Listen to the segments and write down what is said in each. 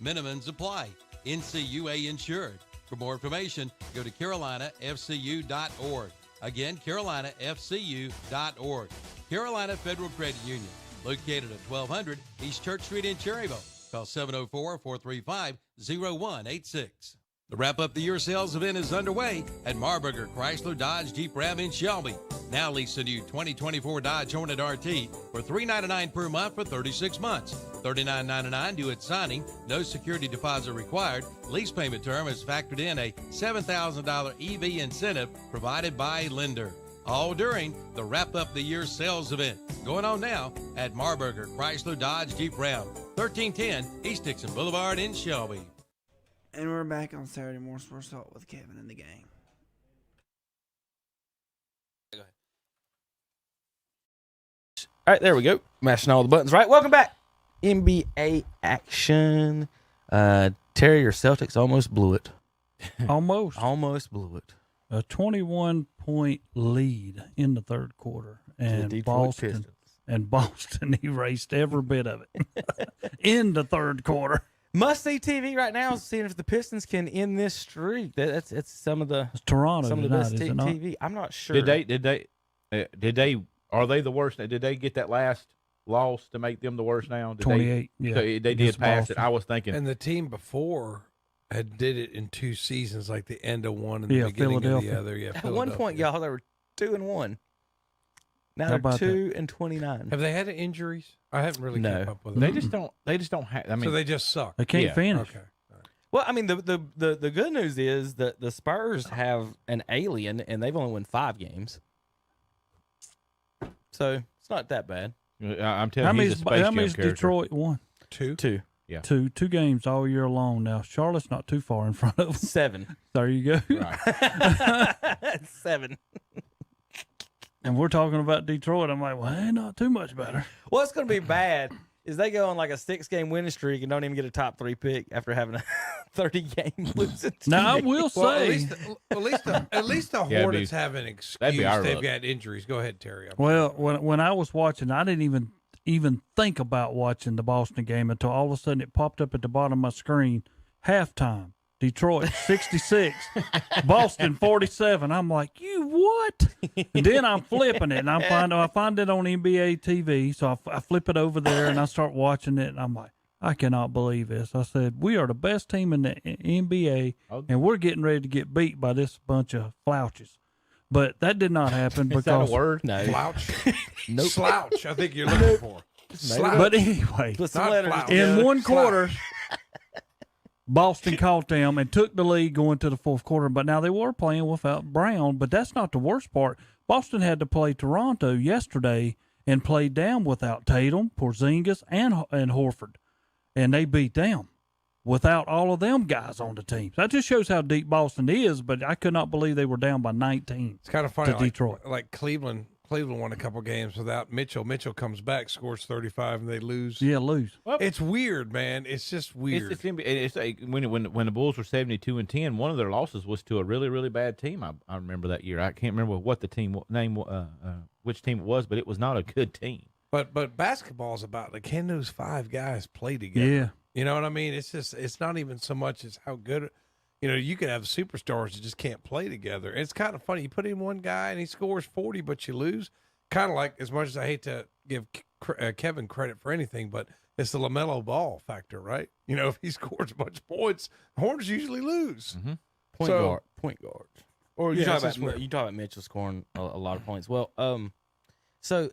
Minimums apply. NCUA insured. For more information, go to carolinafcu.org. Again, carolinafcu.org. Carolina Federal Credit Union, located at 1200 East Church Street in Cherryville. Call 704-435-0186. The Wrap Up the Year sales event is underway at Marburger Chrysler Dodge Jeep Ram in Shelby. Now lease a new 2024 Dodge Hornet RT for $399 per month for 36 months. $39.99 due at signing. No security deposit required. Lease payment term is factored in a $7,000 EV incentive provided by lender. All during the Wrap Up the Year sales event going on now at Marburger Chrysler Dodge Jeep Ram, 1310 East Dixon Boulevard in Shelby. And we're back on Saturday Morning Sports Talk with Kevin and the gang. Go ahead. All right, there we go. Mashing all the buttons. Right, welcome back. NBA action. Terry, your Celtics almost blew it. Almost blew it. A 21-point lead in the third quarter, and Boston erased every bit of it in the third quarter. Must see TV right now, seeing if the Pistons can end this streak. It's some of the Toronto some of the tonight, best is it not? TV. I'm not sure. Did they? Are they the worst? Did they get that last loss to make them the worst now? 28. So they did pass it. I was thinking. And the team before did it in two seasons, like the end of one and the beginning of the other. Yeah, at one point, y'all, they were 2-1. Now they're 2-29. Have they had injuries? I haven't really kept up with them. They just don't have. I mean, so they just suck. They can't finish. Okay. Well, I mean, the good news is that the Spurs have an alien, and they've only won 5 games. So it's not that bad. I'm telling you, he's a Space Jam how many's character. Detroit won? 2. Yeah. Two games all year long. Now Charlotte's not too far in front of them. 7. There you go. Right. 7. And we're talking about Detroit. I'm like, well, not too much better. What's going to be bad is they go on like a 6-game winning streak and don't even get a top 3 pick after having a 30-game losing streak. Now I will say, at least the Hornets have an excuse. They've got injuries. Go ahead, Terry. Well, when I was watching, I didn't even think about watching the Boston game until all of a sudden it popped up at the bottom of my screen. Halftime, Detroit 66, Boston 47. I'm like, you what? And then I'm flipping it, and I find it on NBA TV. So I flip it over there, and I start watching it, and I'm like, I cannot believe this. I said, we are the best team in the NBA, and we're getting ready to get beat by this bunch of flouches. But that did not happen because Is that a word? No. Slouch. Nope. Slouch. I think you're looking for. Slouch. But anyway, Put some Not letters flouch. together. in one quarter, Boston caught them and took the lead going to the fourth quarter. But now they were playing without Brown, but that's not the worst part. Boston had to play Toronto yesterday and played down without Tatum, Porzingis, and Horford, and they beat them without all of them guys on the team. That just shows how deep Boston is, but I could not believe they were down by 19. It's kind of funny. To Detroit. Like Cleveland won a couple games without Mitchell. Mitchell comes back, scores 35, and they lose. Yeah, lose. Well, It's weird, man. It's just weird. It's like when the Bulls were 72-10, one of their losses was to a really, really bad team. I remember that year. I can't remember what the team name, which team it was, but it was not a good team. But basketball's about, like, can those 5 guys play together? Yeah. You know what I mean? It's just, it's not even so much as how good, you could have superstars that just can't play together. It's kind of funny. You put in one guy and he scores 40, but you lose. Kind of like, as much as I hate to give Kevin credit for anything, but it's the LaMelo Ball factor, right? If he scores a bunch of points, the Hornets usually lose. Mm-hmm. Point guard. Or you talk about Mitchell scoring a lot of points. Well, so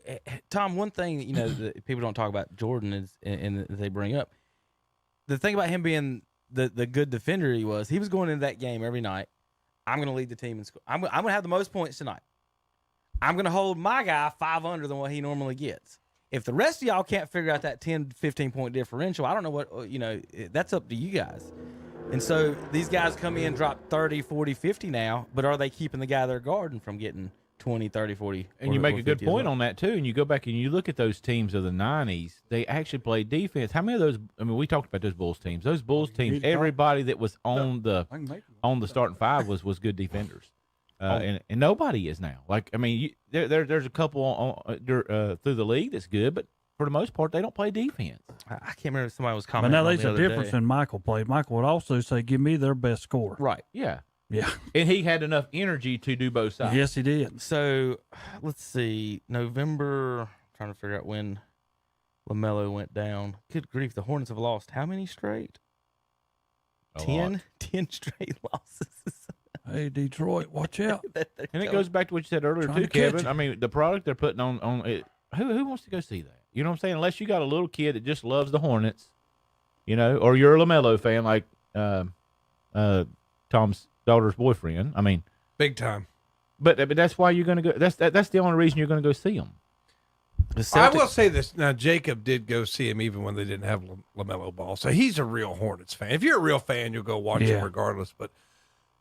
Tom, one thing that people don't talk about Jordan is, and they bring up, the thing about him being the good defender he was going into that game every night. I'm going to lead the team in score. I'm going to have the most points tonight. I'm going to hold my guy 5 under than what he normally gets. If the rest of y'all can't figure out that 10, 15-point differential, I don't know what, that's up to you guys. And so these guys come in, drop 30, 40, 50 now, but are they keeping the guy they're guarding from getting 20, 30, 40? And you make a good point on that, too. And you go back and you look at those teams of the 90s, they actually played defense. How many of those, we talked about those Bulls teams. Those Bulls teams, everybody that was on the starting 5 was good defenders. And nobody is now. Like, there's a couple through the league that's good, but for the most part, they don't play defense. I can't remember if somebody was But commenting. now on there's the a other difference day. in Michael play. Michael would also say, "Give me their best score." Right. Yeah. Yeah. And he had enough energy to do both sides. Yes, he did. So let's see. November. I'm trying to figure out when LaMelo went down. Good grief! The Hornets have lost how many straight? A 10? lot. 10 straight losses. Hey, Detroit, watch out. And it goes back to what you said earlier Trying too, to catch Kevin. you. I mean, the product they're putting on it. Who wants to go see that? You know what I'm saying? Unless you got a little kid that just loves the Hornets, or you're a LaMelo fan like Tom's daughter's boyfriend. I mean, Big time. but that's why you're going to go. That's the only reason you're going to go see them. I will say this. Now, Jacob did go see him even when they didn't have LaMelo Ball. So he's a real Hornets fan. If you're a real fan, you'll go watch him regardless. But,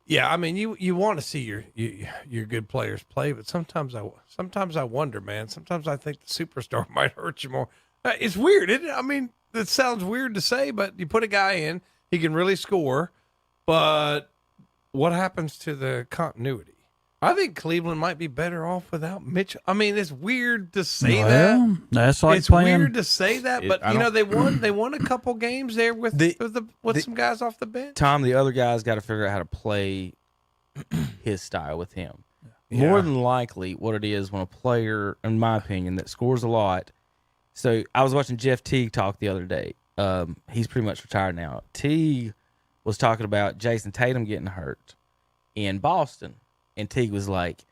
yeah, I mean, you want to see your good players play. But sometimes I wonder, man. Sometimes I think the superstar might hurt you more. It's weird, isn't it? I mean, it sounds weird to say, but you put a guy in, he can really score. But what happens to the continuity? I think Cleveland might be better off without Mitchell. I mean, it's weird to say that. That's like It's playing. weird to say that, but they won a couple games there with some guys off the bench. Tom, the other guy's got to figure out how to play his style with him. More than likely, what it is when a player, in my opinion, that scores a lot. So I was watching Jeff Teague talk the other day. He's pretty much retired now. Teague was talking about Jason Tatum getting hurt in Boston. And Teague was like,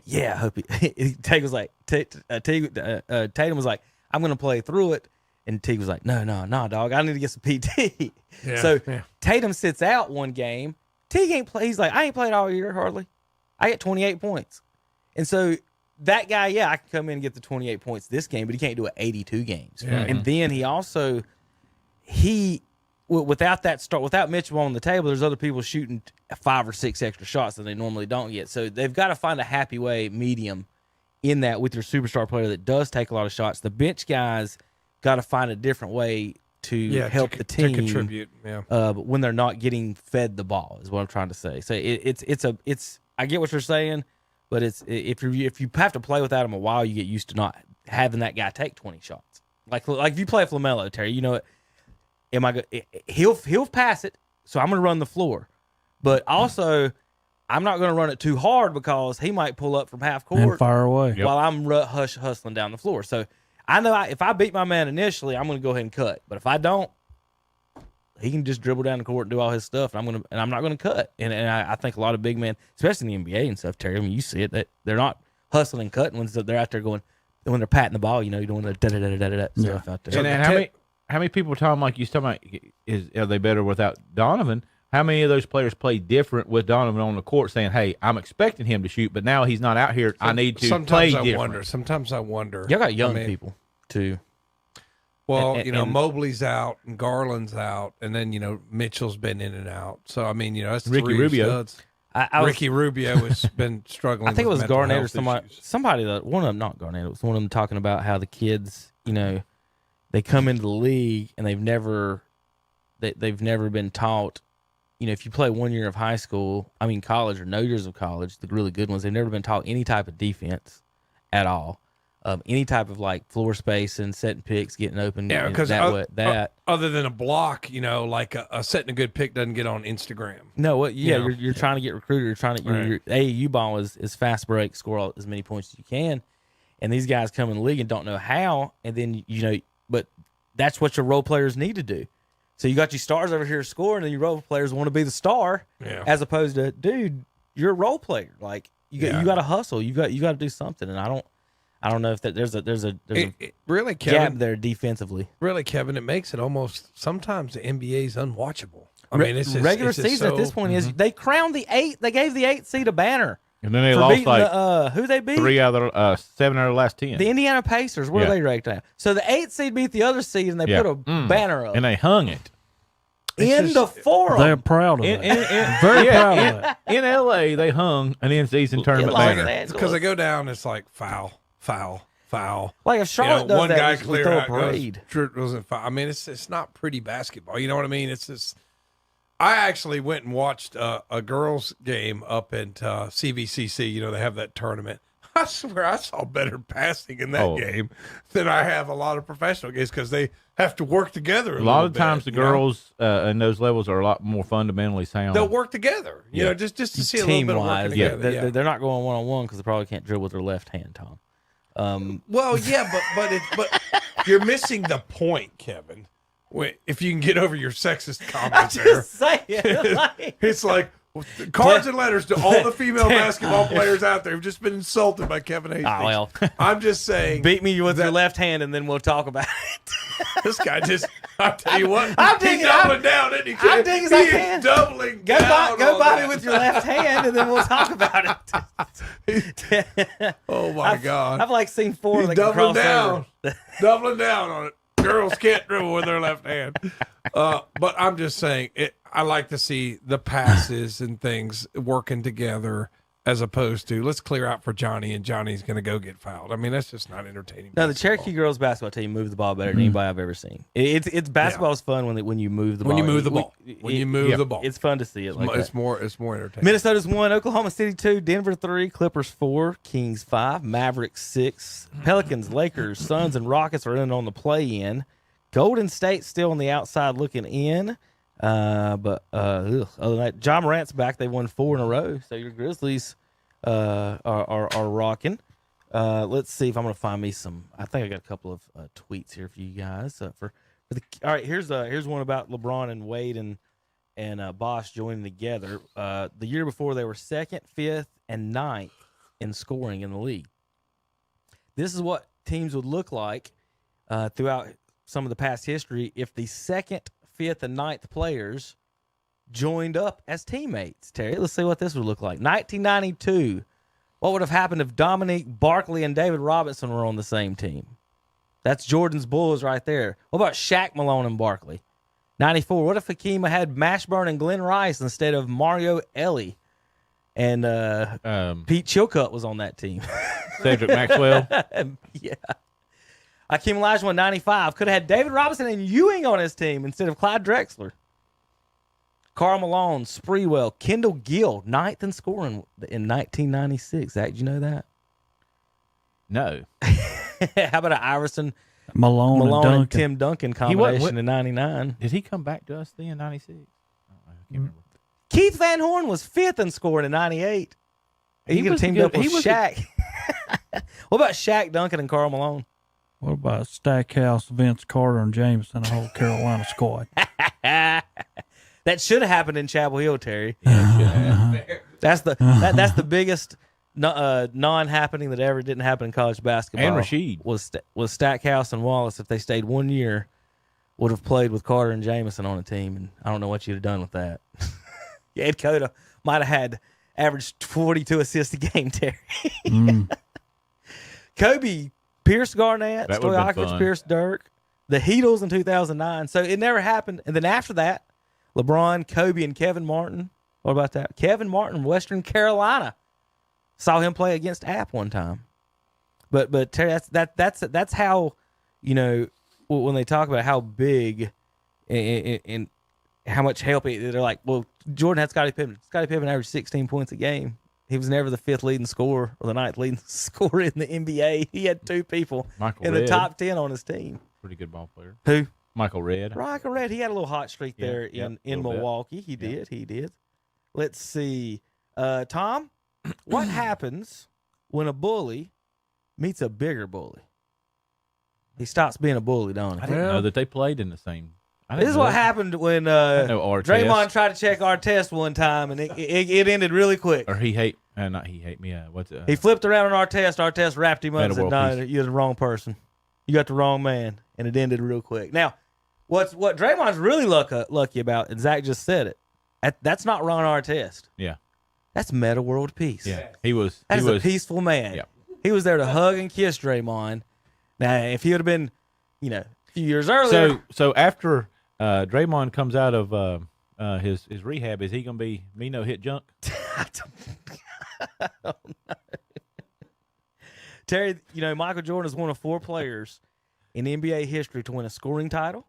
"Yeah, I hope he." Teague was like, Tatum was like, "I'm gonna play through it," and Teague was like, "No, dog, I need to get some PT." Tatum sits out one game. Teague ain't play. He's like, "I ain't played all year hardly. I get 28 points," and so that guy, I can come in and get the 28 points this game, but he can't do it 82 games. Yeah. And then he also without Mitchell on the table, there's other people shooting 5 or 6 extra shots that they normally don't get. So they've got to find a happy medium in that with your superstar player that does take a lot of shots. The bench guys got to find a different way to help the team to contribute. Yeah, but when they're not getting fed the ball is what I'm trying to say. So it's I get what you're saying, but it's if you have to play without him a while, you get used to not having that guy take 20 shots. Like if you play Flamelo, Terry, you know it. He'll pass it, so I'm going to run the floor. But also, I'm not going to run it too hard because he might pull up from half court and fire away while I'm hustling down the floor. So I know if I beat my man initially, I'm going to go ahead and cut. But if I don't, he can just dribble down the court and do all his stuff, and I'm not going to cut. And I think a lot of big men, especially in the NBA and stuff, Terry, I mean, you see it, that they're not hustling and cutting when they're out there going, when they're patting the ball, you're doing the da-da-da-da-da stuff out there. And how many people, Tom, like you talking about, are they better without Donovan? How many of those players play different with Donovan on the court, saying, "Hey, I'm expecting him to shoot, but now he's not out here. I need to play different." Sometimes I wonder. Y'all got young people too. Well, and Mobley's out and Garland's out, and then Mitchell's been in and out. So I mean, that's Ricky Rubio. Ricky Rubio has been struggling. I think it was mental Garnett or health issues. somebody that one of them, not Garnett. It was one of them talking about how the kids, they come into the league and they've never been taught. If you play 1 year of high school, college or no years of college, the really good ones, they've never been taught any type of defense at all. Any type of like floor space and setting picks, getting open. Yeah, because other than a block, like a setting a good pick doesn't get on Instagram. No, you're trying to get recruited. You're trying to your AAU ball is fast break, score as many points as you can, and these guys come in the league and don't know how, and then but that's what your role players need to do. So you got your stars over here scoring, and your role players want to be the star, as opposed to, dude, you're a role player. Like you got to hustle. You got to do something, and I don't know if there's a really, gap Kevin, there defensively. Really, Kevin, it makes it almost sometimes the NBA is unwatchable. I mean, it's just, regular it's just season at this point is they crowned the 8th. They gave the 8th seed a banner. And then they for lost beating who they beat? 7 out of the last 10. The Indiana Pacers. Where are they ranked at? So the 8th seed beat the other seed, and they put a banner up. And they hung it. In the forum. They're proud of it. Very proud of it. In L.A., they hung an in-season tournament banner. Because they go down, it's like foul. Like if Charlotte does one that, guy we clear throw a out parade. wasn't foul. I mean, it's not pretty basketball. You know what I mean? It's just. I actually went and watched a girls' game up at CVCC. They have that tournament. I swear I saw better passing in that game than I have a lot of professional games because they have to work together. A lot of times the girls in those levels are a lot more fundamentally sound. They'll work together, you know, just to see a little bit of working together. They're not going one-on-one because they probably can't dribble with their left hand, Tom. Well, yeah, but you're missing the point, Kevin. If you can get over your sexist comments there. It's like cards and letters to all the female basketball players out there who've just been insulted by Kevin Hastings. Oh, well. I'm just saying. Beat me with your left hand, and then we'll talk about it. This guy just, I'll tell you what, I'm digging, doubling down, isn't he? I'm digging as I can. He's doubling Go down. by me with your left hand, and then we'll talk about it. Oh, my God. I've like seen 4 He's of the doubling down. crossover. Doubling down on it. Girls can't dribble with their left hand. But I'm just saying, I like to see the passes and things working together as opposed to let's clear out for Johnny and Johnny's going to go get fouled. I mean, that's just not entertaining. No, the Cherokee girls basketball team moves the ball better than anybody I've ever seen. It's basketball is fun when you move the ball. When you move the ball. When you move the ball. It's fun to see it. Like it's more entertaining. Minnesota's 1, Oklahoma City 2, Denver 3, Clippers 4, Kings 5, Mavericks 6, Pelicans, Lakers, Suns, and Rockets are in on the play-in. Golden State's still on the outside looking in. But other than that, John Morant's back. They won 4 in a row. So your Grizzlies are rocking. Let's see if I'm going to find me some. I think I got a couple of tweets here for you guys. All right, here's one about LeBron and Wade and Bosh joining together. The year before they were 2nd, 5th, and 9th in scoring in the league. This is what teams would look like throughout some of the past history if the 2nd, 5th, and 9th players joined up as teammates. Terry, let's see what this would look like. 1992. What would have happened if Dominique Barkley and David Robinson were on the same team? That's Jordan's Bulls right there. What about Shaq, Malone, and Barkley? 94. What if Hakeem had Mashburn and Glenn Rice instead of Mario Elie? And Pete Chilcutt was on that team. Cedric Maxwell. Yeah. Hakeem Olajuwon, 95. Could have had David Robinson and Ewing on his team instead of Clyde Drexler. Karl Malone, Spreewell, Kendall Gill, 9th in scoring in 1996. Zach, did you know that? No. How about an Iverson, Malone and Tim Duncan combination in 99? Did he come back to us then in 96? I can't remember. Keith Van Horn was 5th in scoring in 98. He could have teamed up with Shaq. What about Shaq, Duncan, and Karl Malone? What about Stackhouse, Vince Carter, and Jameson, the whole Carolina squad? That should have happened in Chapel Hill, Terry. Yeah, that's the biggest non-happening that ever didn't happen in college basketball. And Rasheed was Stackhouse and Wallace. If they stayed 1 year, would have played with Carter and Jameson on a team, and I don't know what you'd have done with that. Ed Cota might have had averaged 42 assists a game, Terry. Kobe, Pierce Garnett, Stojakovic, Pierce Dirk, the Heatles in 2009. So it never happened. And then after that, LeBron, Kobe, and Kevin Martin. What about that? Kevin Martin, Western Carolina. Saw him play against App one time. But Terry, that's how, you know, when they talk about how big and how much help they're like, well, Jordan had Scottie Pippen. Scottie Pippen averaged 16 points a game. He was never the 5th leading scorer or the 9th leading scorer in the NBA. He had 2 people in the top 10 on his team. Pretty good ball player. Who? Michael Redd. Michael Redd. He had a little hot streak there in Milwaukee. He did. Let's see. Tom, what happens when a bully meets a bigger bully? He stops being a bully, don't he? I didn't know that they played in the same. This is what happened when Draymond tried to check our test one time, and it ended really quick. Or he hate me. He flipped around on our test. Our test wrapped him up and said, "No, you're the wrong person. You got the wrong man," and it ended real quick. Now, what Draymond's really lucky about, and Zach just said it, that's not Ron Artest. Yeah, that's Meta World Peace. Yeah, he was a peaceful man. Yeah. He was there to hug and kiss Draymond. Now, if he would have been, a few years earlier. So after Draymond comes out of his rehab, is he going to be no hit junk? I don't know. Terry, Michael Jordan is one of 4 players in NBA history to win a scoring title,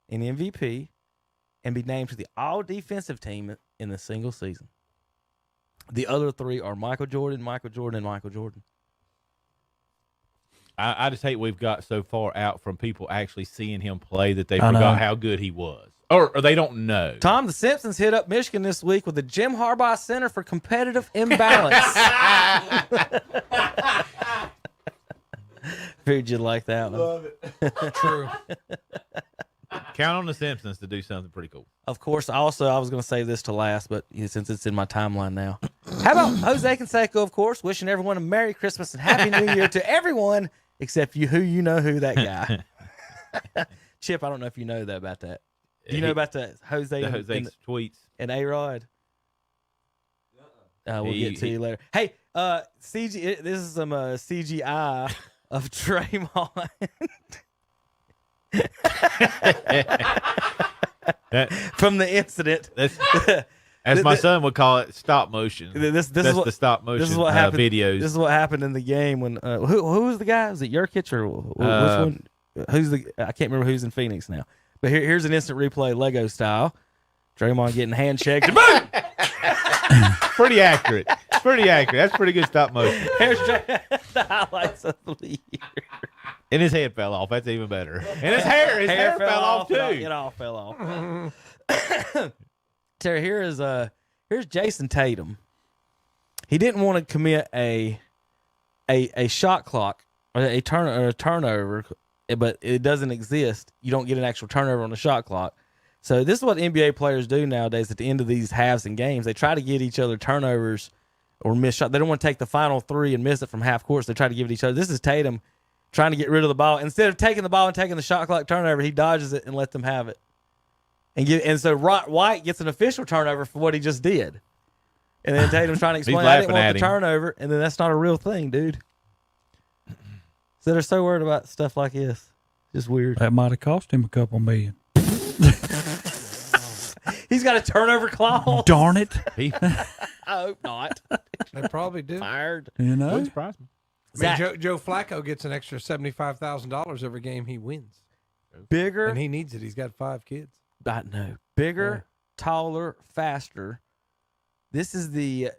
an MVP, and be named to the all-defensive team in a single season. The other 3 are Michael Jordan, Michael Jordan, and Michael Jordan. I just hate we've got so far out from people actually seeing him play that they forgot how good he was. Or they don't know. Tom, the Simpsons hit up Michigan this week with the Jim Harbaugh Center for Competitive Imbalance. Figured you'd like that one. Love it. True. Count on the Simpsons to do something pretty cool. Of course, I was going to save this to last, but since it's in my timeline now. How about Jose Canseco, of course, wishing everyone a Merry Christmas and Happy New Year to everyone except you who that guy. Chip, I don't know if you know that about that. Do you know about the Jose tweets and A-Rod? We'll get to you later. Hey, this is some CGI of Draymond. From the incident. As my son would call it, stop motion. That's the stop motion this is what happened, videos. This is what happened in the game when who was the guy? Was it Jurkic or which one? I can't remember who's in Phoenix now. But here's an instant replay, Lego style. Draymond getting handshaked. Boom! Pretty accurate. That's pretty good stop motion. Here's the highlights of the year. And his head fell off. That's even better. And his hair fell off too. It all fell off. Terry, here's Jason Tatum. He didn't want to commit a shot clock or a turnover, but it doesn't exist. You don't get an actual turnover on the shot clock. So this is what NBA players do nowadays at the end of these halves and games. They try to get each other turnovers or miss shot. They don't want to take the final three and miss it from half court. So they try to give it each other. This is Tatum trying to get rid of the ball. Instead of taking the ball and taking the shot clock turnover, he dodges it and lets them have it. And so White gets an official turnover for what he just did. And then Tatum's trying to explain, I didn't want the turnover. And then that's not a real thing, dude. So they're so worried about stuff like this. Just weird. That might have cost him a couple million. He's got a turnover clause. Darn it. I hope not. They probably do. Fired. You know? Wouldn't surprise me. I mean, Joe Flacco gets an extra $75,000 every game he wins. Bigger. And he needs it. He's got 5 kids. I know. Bigger, taller, faster. This is in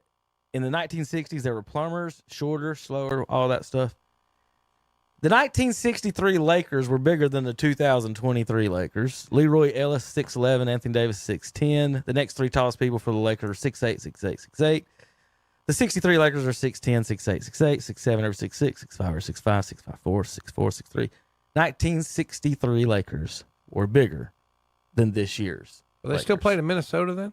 the 1960s, there were plumbers, shorter, slower, all that stuff. The 1963 Lakers were bigger than the 2023 Lakers. Leroy Ellis, 6'11", Anthony Davis, 6'10". The next 3 tallest people for the Lakers are 6'8", 6'8", 6'8". The 63 Lakers are 6'10", 6'8", 6'8", 6'7", over 6'6", 6'5", or 6'5", 6'5", 4, 6'4", 6'3". 1963 Lakers were bigger than this year's. Are they Lakers. still playing in Minnesota then?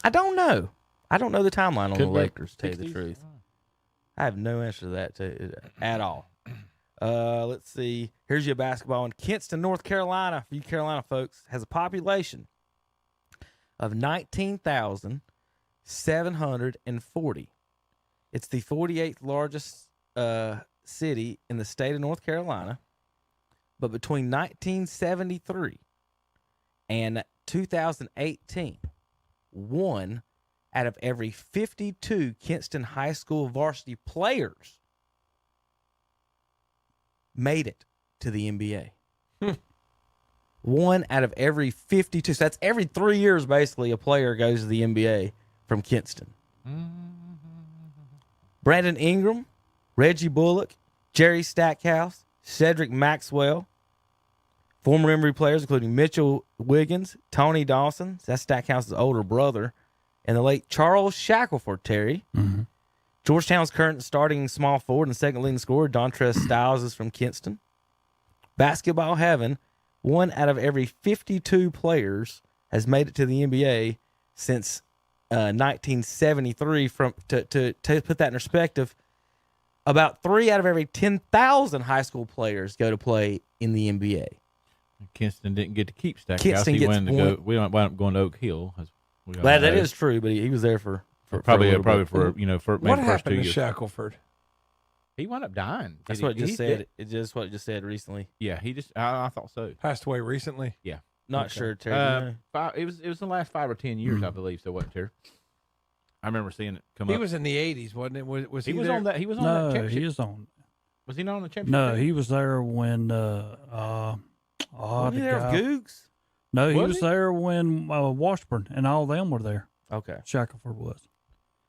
I don't know. I don't know the timeline on the Lakers, to tell you the 60s? truth. I have no answer to that at all. Let's see. Here's your basketball in Kinston, North Carolina. For you Carolina folks, has a population of 19,740. It's the 48th largest city in the state of North Carolina. But between 1973 and 2018, 1 out of every 52 Kinston High School varsity players made it to the NBA. 1 out of every 52. So that's every 3 years, basically, a player goes to the NBA from Kinston. Brandon Ingram, Reggie Bullock, Jerry Stackhouse, Cedric Maxwell, former Emory players including Mitchell Wiggins, Tony Dawson, that's Stackhouse's older brother, and the late Charles Shackelford, Terry. Mm-hmm. Georgetown's current starting small forward and second leading scorer, Dontrez Styles, is from Kinston. Basketball heaven, 1 out of every 52 players has made it to the NBA since 1973. To put that in perspective, about 3 out of every 10,000 high school players go to play in the NBA. Kinston didn't get to keep Stackhouse. Kinston He gets went to go. We wound up going to Oak Hill. That is true, but he was there for probably a little bit. for maybe What the first 2 happened to years. Shackelford? He wound up dying. That's what it just said. It's just what it just said recently. Yeah, he just. I thought so. Passed away recently? Yeah. Not sure, Terry. It was the last 5 or 10 years, I believe. So wasn't Terry? I remember seeing it come up. He was in the 80s, wasn't it? Was he was there? on that. He was on that No, championship. he was on. Was he not on the championship? No, team? he was there when. Was he there with Googs? No, he Was was he? there when Washburn and all them were there. Okay. Shackelford was,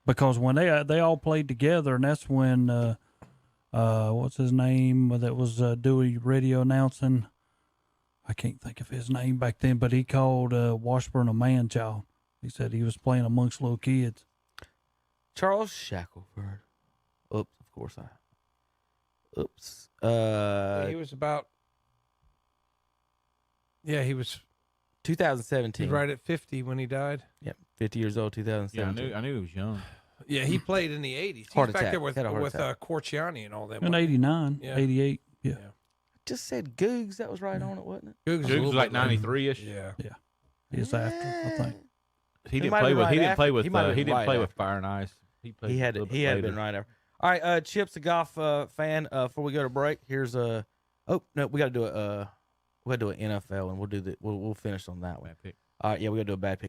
because when they all played together, and that's when what's his name? That was Dewey radio announcing. I can't think of his name back then, but he called Washburn a man child. He said he was playing amongst little kids. Charles Shackelford. Oops, of course I. Oops. He was about. Yeah, he was 2017. right at 50 when he died. Yep, 50 years old, 2017. Yeah, I knew he was young. Yeah, he played in the 80s. He Heart was back attack. there with Had a heart attack. Corciani and all them. In 89, Yeah. 88. Yeah. Just said Googs. That was right on it, wasn't it? Googs was like 93-ish. Yeah. He's after, I think. He didn't might play have with. been He right didn't play after. with. He might have He been didn't right play with after. Fire and Ice. He played. He a had little bit he had later. been right after. All right, Chip's a golf fan. Before we go to break, here's a. Oh no, we got to do a. We got to do an NFL, and we'll finish on that one. Bad pick. All right, yeah, we got to do a bad pick.